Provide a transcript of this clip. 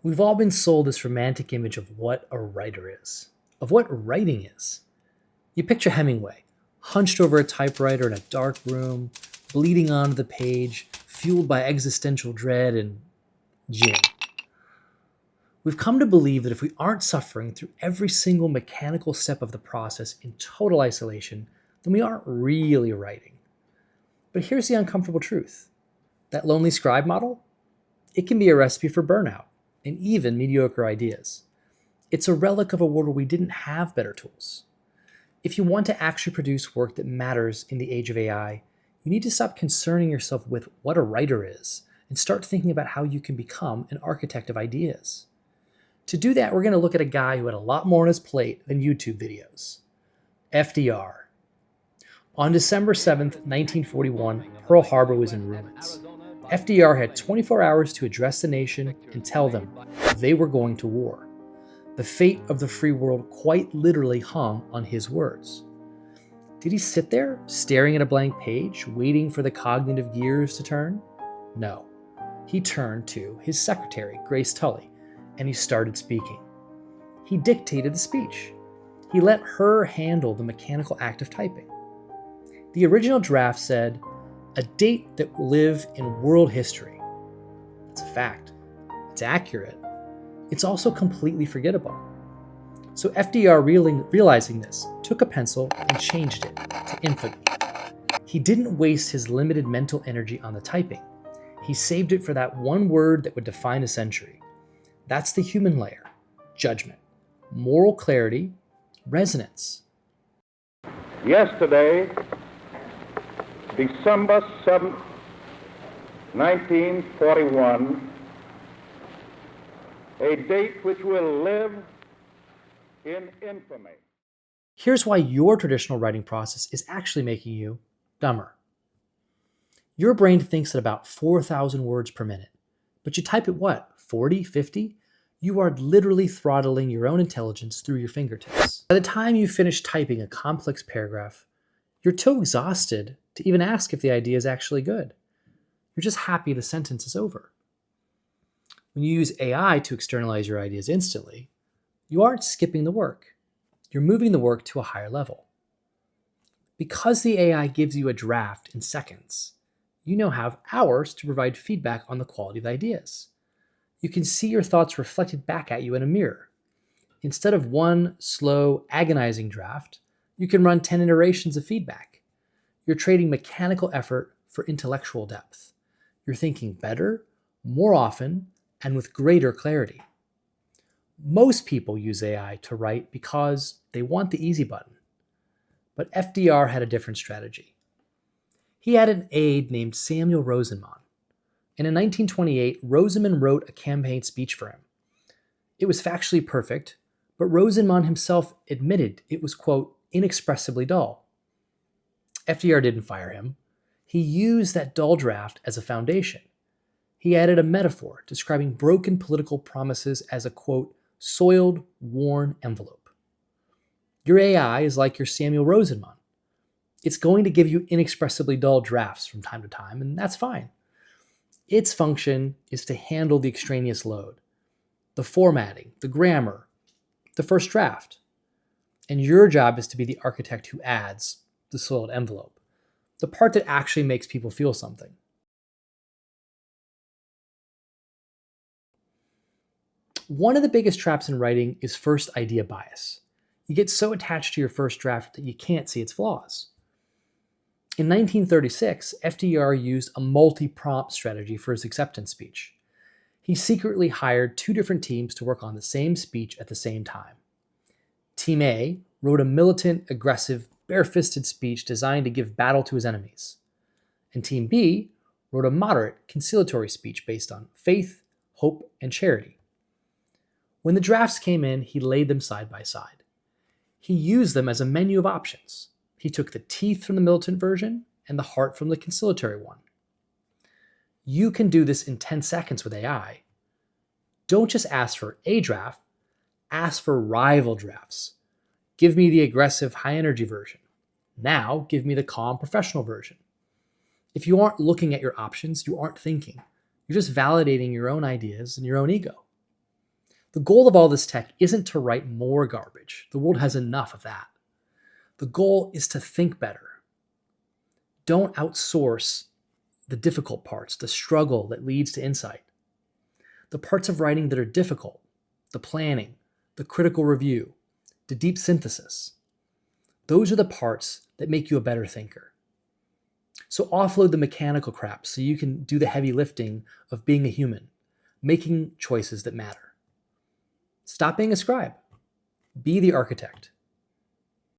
We've all been sold this romantic image of what a writer is, of what writing is. You picture Hemingway, hunched over a typewriter in a dark room, bleeding onto the page, fueled by existential dread and gin. We've come to believe that if we aren't suffering through every single mechanical step of the process in total isolation, then we aren't really writing. But here's the uncomfortable truth. That lonely scribe model, it can be a recipe for burnout and even mediocre ideas. It's a relic of a world where we didn't have better tools. If you want to actually produce work that matters in the age of AI, you need to stop concerning yourself with what a writer is and start thinking about how you can become an architect of ideas. To do that, we're going to look at a guy who had a lot more on his plate than YouTube videos. FDR. On December 7th, 1941, Pearl Harbor was in ruins. FDR had 24 hours to address the nation and tell them they were going to war. The fate of the free world quite literally hung on his words. Did he sit there, staring at a blank page, waiting for the cognitive gears to turn? No. He turned to his secretary, Grace Tully, and he started speaking. He dictated the speech. He let her handle the mechanical act of typing. The original draft said, "A date that will live in world history." It's a fact. It's accurate. It's also completely forgettable. So FDR, realizing this, took a pencil and changed it to infamy. He didn't waste his limited mental energy on the typing. He saved it for that one word that would define a century. That's the human layer: judgment, moral clarity, resonance. Yesterday, December 7th, 1941, a date which will live in infamy. Here's why your traditional writing process is actually making you dumber. Your brain thinks at about 4,000 words per minute, but you type at what, 40, 50? You are literally throttling your own intelligence through your fingertips. By the time you finish typing a complex paragraph, you're too exhausted to even ask if the idea is actually good. You're just happy the sentence is over. When you use AI to externalize your ideas instantly, you aren't skipping the work. You're moving the work to a higher level. Because the AI gives you a draft in seconds, you now have hours to provide feedback on the quality of ideas. You can see your thoughts reflected back at you in a mirror. Instead of one slow, agonizing draft, you can run 10 iterations of feedback. You're trading mechanical effort for intellectual depth. You're thinking better, more often, and with greater clarity. Most people use AI to write because they want the easy button. But FDR had a different strategy. He had an aide named Samuel Rosenman, and in 1928, Rosenman wrote a campaign speech for him. It was factually perfect, but Rosenman himself admitted it was, quote, inexpressibly dull. FDR didn't fire him. He used that dull draft as a foundation. He added a metaphor describing broken political promises as a, quote, soiled, worn envelope. Your AI is like your Samuel Rosenman. It's going to give you inexpressibly dull drafts from time to time, and that's fine. Its function is to handle the extraneous load, the formatting, the grammar, the first draft. And your job is to be the architect who adds the soiled envelope, the part that actually makes people feel something. One of the biggest traps in writing is first idea bias. You get so attached to your first draft that you can't see its flaws. In 1936, FDR used a multi-prompt strategy for his acceptance speech. He secretly hired two different teams to work on the same speech at the same time. Team A wrote a militant, aggressive, bare-fisted speech designed to give battle to his enemies. And Team B wrote a moderate, conciliatory speech based on faith, hope, and charity. When the drafts came in, he laid them side by side. He used them as a menu of options. He took the teeth from the militant version and the heart from the conciliatory one. You can do this in 10 seconds with AI. Don't just ask for a draft, ask for rival drafts. Give me the aggressive, high-energy version. Now, give me the calm, professional version. If you aren't looking at your options, you aren't thinking. You're just validating your own ideas and your own ego. The goal of all this tech isn't to write more garbage. The world has enough of that. The goal is to think better. Don't outsource the difficult parts, the struggle that leads to insight. The parts of writing that are difficult, the planning, the critical review, the deep synthesis, those are the parts that make you a better thinker. So offload the mechanical crap so you can do the heavy lifting of being a human, making choices that matter. Stop being a scribe. Be the architect.